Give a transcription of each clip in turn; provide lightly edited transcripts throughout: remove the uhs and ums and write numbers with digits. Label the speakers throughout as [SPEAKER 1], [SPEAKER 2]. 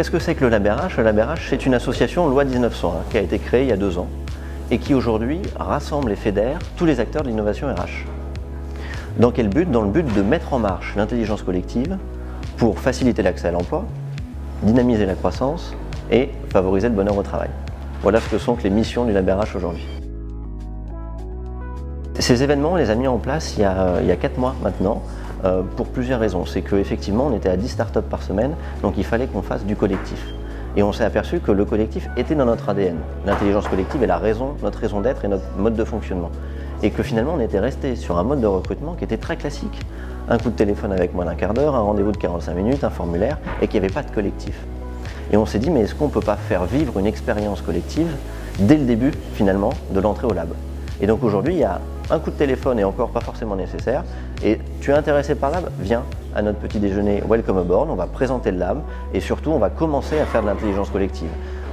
[SPEAKER 1] qu'est-ce que c'est que le LabRH? Le LabRH, c'est une association loi 1901 qui a été créée il y a 2 ans et qui aujourd'hui rassemble et fédère tous les acteurs de l'innovation RH. Dans quel but? Dans le but de mettre en marche l'intelligence collective pour faciliter l'accès à l'emploi, dynamiser la croissance et favoriser le bonheur au travail. Voilà ce que sont les missions du LabRH aujourd'hui. Ces événements, on les a mis en place il y a 4 mois maintenant, pour plusieurs raisons. C'est qu'effectivement, on était à 10 startups par semaine, donc il fallait qu'on fasse du collectif. Et on s'est aperçu que le collectif était dans notre ADN. L'intelligence collective est notre raison d'être et notre mode de fonctionnement. Et que finalement, on était resté sur un mode de recrutement qui était très classique. Un coup de téléphone avec moins d'1/4 d'heure, un rendez-vous de 45 minutes, un formulaire, et qu'il n'y avait pas de collectif. Et on s'est dit, mais est-ce qu'on ne peut pas faire vivre une expérience collective dès le début, finalement, de l'entrée au lab? Et donc aujourd'hui, il y a un coup de téléphone et encore pas forcément nécessaire. Et tu es intéressé par lab? Viens à notre petit déjeuner Welcome Aboard, on va présenter le lab et surtout on va commencer à faire de l'intelligence collective.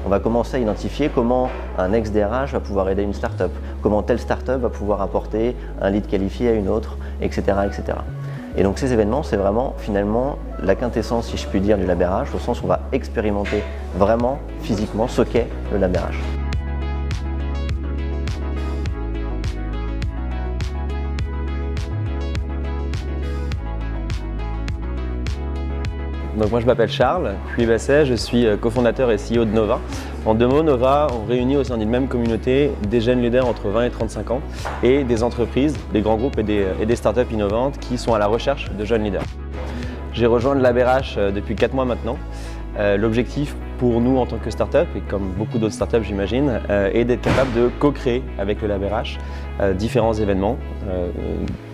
[SPEAKER 1] On va commencer à identifier comment un ex-DRH va pouvoir aider une start-up, comment telle start-up va pouvoir apporter un lead qualifié à une autre, etc. etc. Et donc ces événements, c'est vraiment finalement la quintessence, si je puis dire, du LabRH, au sens où on va expérimenter vraiment physiquement ce qu'est le LabRH.
[SPEAKER 2] Donc moi je m'appelle Charles Puy-Basset, je suis cofondateur et CEO de Nova. En 2 mots, Nova, on réunit au sein d'une même communauté des jeunes leaders entre 20 et 35 ans et des entreprises, des grands groupes et des startups innovantes qui sont à la recherche de jeunes leaders. J'ai rejoint le LabRH depuis 4 mois maintenant. L'objectif pour nous en tant que startup, et comme beaucoup d'autres startups j'imagine, est d'être capable de co-créer avec le LabRH différents événements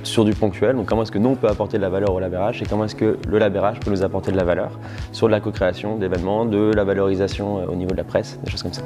[SPEAKER 2] sur du ponctuel. Donc comment est-ce que nous on peut apporter de la valeur au LabRH et comment est-ce que le LabRH peut nous apporter de la valeur sur de la co-création d'événements, de la valorisation au niveau de la presse, des choses comme ça.